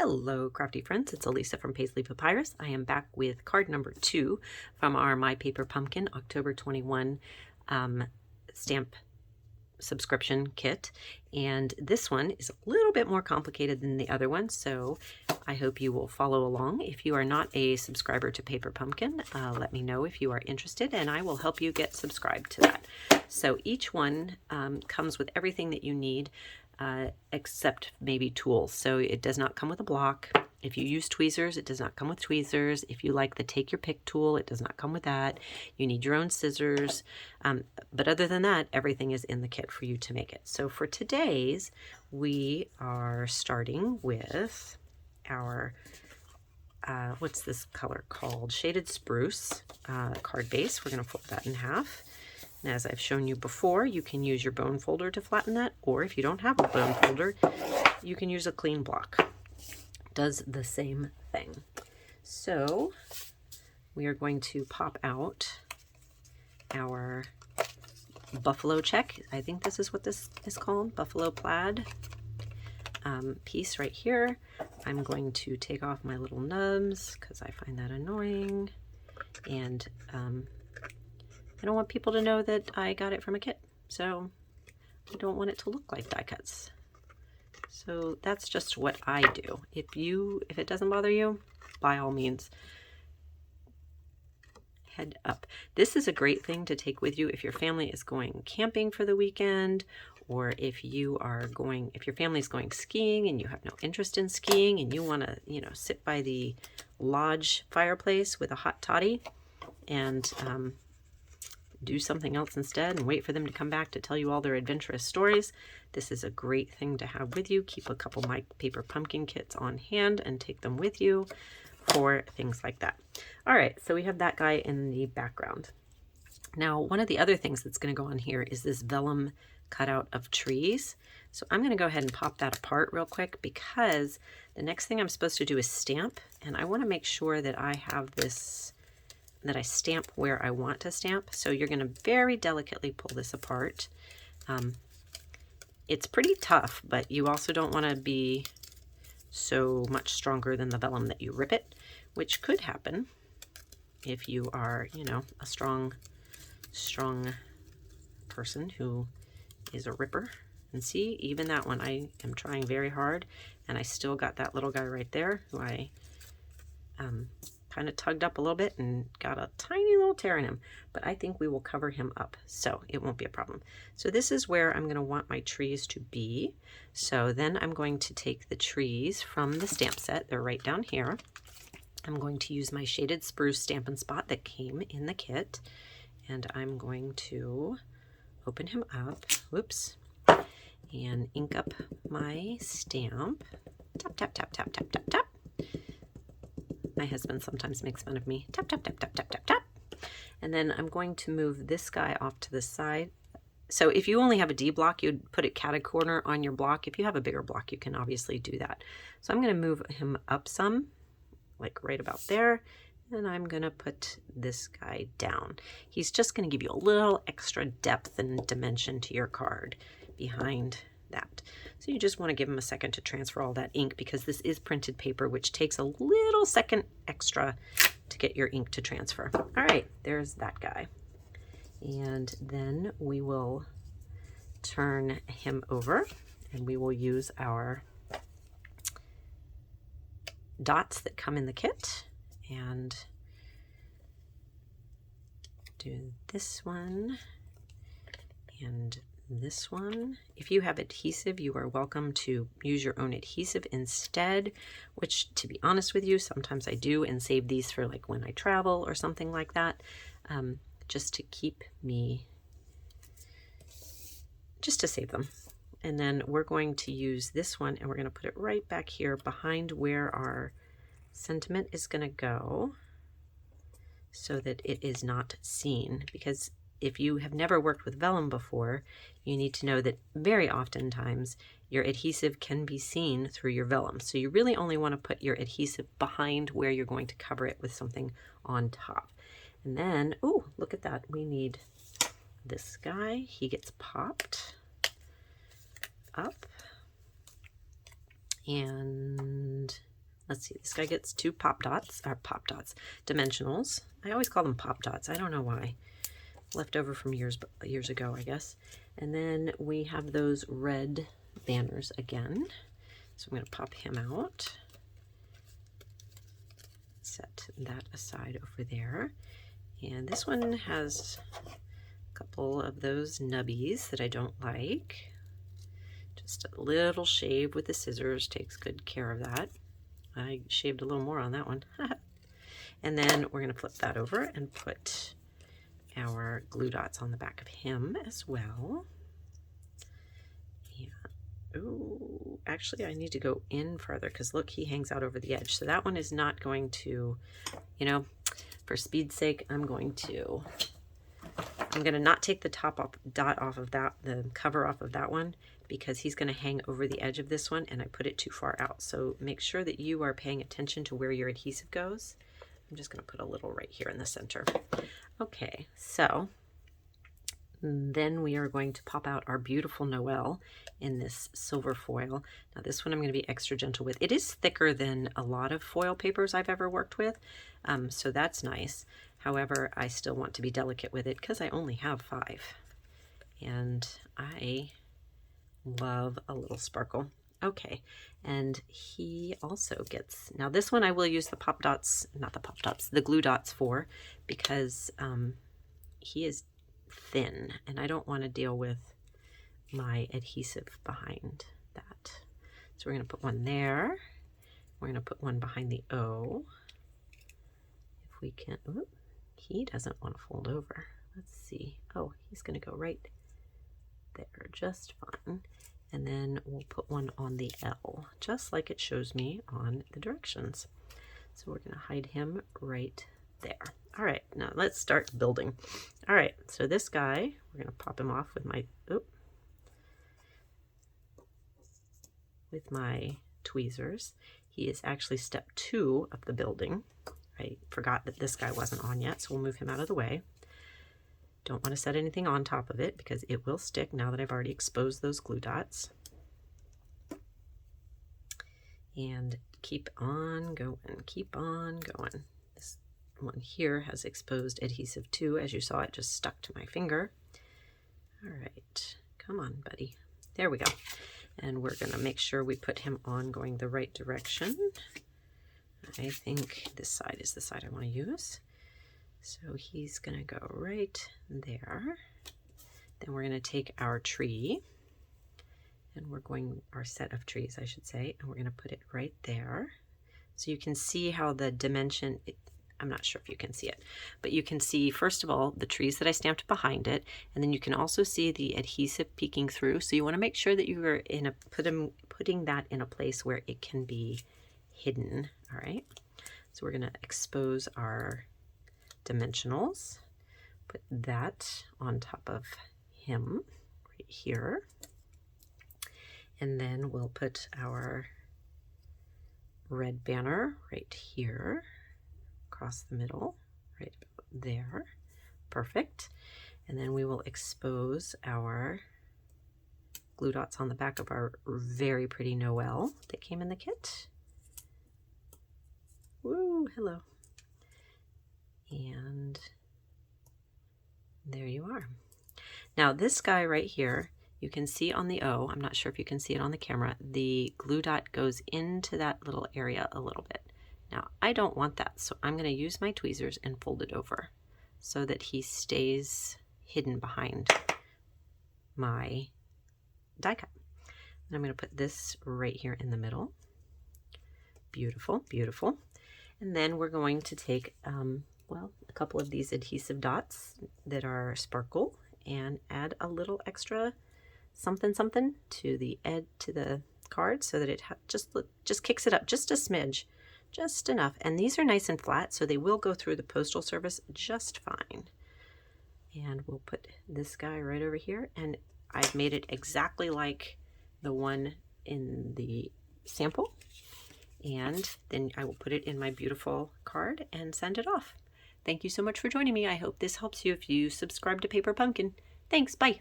Hello, crafty friends. It's Elisa from Paisley Papyrus. I am back with card number 2 from our My Paper Pumpkin October 21 stamp subscription kit. And this one is a little bit more complicated than the other one, so I hope you will follow along. If you are not a subscriber to Paper Pumpkin, let me know if you are interested, and I will help you get subscribed to that. So each one comes with everything that you need, except maybe tools. So it does not come with a block. If you use tweezers, it does not come with tweezers. If you like the take your pick tool, it does not come with that. You need your own scissors. But other than that, everything is in the kit for you to make it. So for today's, we are starting with our, what's this color called? Shaded Spruce card base. We're going to fold that in half. And as I've shown you before, you can use your bone folder to flatten that, or if you don't have a bone folder, you can use a clean block. Does the same thing. So we are going to pop out our buffalo check. I think this is what this is called, buffalo plaid piece right here. I'm going to take off my little nubs because I find that annoying, and I don't want people to know that I got it from a kit, so I don't want it to look like die cuts. So that's just what I do. If it doesn't bother you, by all means, head up. This is a great thing to take with you if your family is going camping for the weekend, or if your family is going skiing and you have no interest in skiing and you want to, sit by the lodge fireplace with a hot toddy and do something else instead and wait for them to come back to tell you all their adventurous stories. This is a great thing to have with you. Keep a couple My Paper Pumpkin kits on hand and take them with you for things like that. All right, so we have that guy in the background. Now, one of the other things that's going to go on here is this vellum cutout of trees. So I'm going to go ahead and pop that apart real quick because the next thing I'm supposed to do is stamp, and I want to make sure that I have this, that I stamp where I want to stamp. So you're going to very delicately pull this apart. It's pretty tough, but you also don't want to be so much stronger than the vellum that you rip it, which could happen if you are, a strong person who is a ripper. And see, even that one, I am trying very hard, and I still got that little guy right there who I kind of tugged up a little bit and got a tiny little tear in him, but I think we will cover him up, so it won't be a problem. So this is where I'm going to want my trees to be. So then I'm going to take the trees from the stamp set. They're right down here. I'm going to use my Shaded Spruce Stampin' Spot that came in the kit, and I'm going to open him up, whoops, and ink up my stamp. Tap, tap, tap, tap, tap, tap, tap. My husband sometimes makes fun of me. Tap, tap, tap, tap, tap, tap, tap. And then I'm going to move this guy off to the side. So if you only have a D block, you'd put it catty corner on your block. If you have a bigger block, you can obviously do that. So I'm going to move him up some, like right about there. And I'm going to put this guy down. He's just going to give you a little extra depth and dimension to your card behind that. So you just want to give them a second to transfer all that ink because this is printed paper, which takes a little second extra to get your ink to transfer. All right, there's that guy. And then we will turn him over and we will use our dots that come in the kit and do this one and this one. If you have adhesive, you are welcome to use your own adhesive instead, which, to be honest with you, sometimes I do and save these for like when I travel or something like that, just to save them. And then we're going to use this one and we're going to put it right back here behind where our sentiment is going to go so that it is not seen, because if you have never worked with vellum before, you need to know that very oftentimes your adhesive can be seen through your vellum. So you really only want to put your adhesive behind where you're going to cover it with something on top. And then, oh, look at that. We need this guy. He gets popped up. And let's see, this guy gets 2 dimensionals. I always call them pop dots. I don't know why. Left over from years ago, I guess. And then we have those red banners again. So I'm going to pop him out. Set that aside over there. And this one has a couple of those nubbies that I don't like. Just a little shave with the scissors takes good care of that. I shaved a little more on that one. And then we're going to flip that over and put our glue dots on the back of him as well. Yeah. Ooh, actually I need to go in further because look, he hangs out over the edge. So that one is not going to, you know, for speed's sake, I'm going to not take the dot off of that, the cover off of that one, because he's going to hang over the edge of this one and I put it too far out. So make sure that you are paying attention to where your adhesive goes. I'm just going to put a little right here in the center. Okay, so then we are going to pop out our beautiful Noel in this silver foil. Now this one I'm going to be extra gentle with. It is thicker than a lot of foil papers I've ever worked with, so that's nice. However, I still want to be delicate with it because I only have 5. And I love a little sparkle. Okay, and he also gets, now this one I will use the the glue dots for, because he is thin and I don't want to deal with my adhesive behind that. So we're going to put one there. We're going to put one behind the O. If we can, ooh, he doesn't want to fold over. Let's see. Oh, he's going to go right there just fine. And then we'll put one on the L, just like it shows me on the directions. So we're going to hide him right there. All right, now let's start building. All right, so this guy, we're going to pop him off with my tweezers. He is actually step 2 of the building. I forgot that this guy wasn't on yet, so we'll move him out of the way. Don't want to set anything on top of it because it will stick now that I've already exposed those glue dots. And keep on going, keep on going. This one here has exposed adhesive too. As you saw, it just stuck to my finger. All right, come on, buddy. There we go. And we're going to make sure we put him on going the right direction. I think this side is the side I want to use. So he's going to go right there. Then we're going to take our tree, and our set of trees, I should say, and we're going to put it right there. So you can see how the dimension, I'm not sure if you can see it, but you can see, first of all, the trees that I stamped behind it, and then you can also see the adhesive peeking through. So you want to make sure that you are putting that in a place where it can be hidden. All right. So we're going to expose our dimensionals, put that on top of him right here, and then we'll put our red banner right here across the middle, right there. Perfect. And then we will expose our glue dots on the back of our very pretty Noel that came in the kit. Woo, hello. And there you are. Now this guy right here, you can see on the O, I'm not sure if you can see it on the camera, the glue dot goes into that little area a little bit. Now I don't want that, so I'm going to use my tweezers and fold it over so that he stays hidden behind my die cut. And I'm going to put this right here in the middle. Beautiful, beautiful. And then we're going to take a couple of these adhesive dots that are sparkle and add a little extra something to the card so that it just kicks it up just a smidge, just enough. And these are nice and flat, so they will go through the Postal Service just fine. And we'll put this guy right over here, and I've made it exactly like the one in the sample. And then I will put it in my beautiful card and send it off. Thank you so much for joining me. I hope this helps you if you subscribe to Paper Pumpkin. Thanks, bye.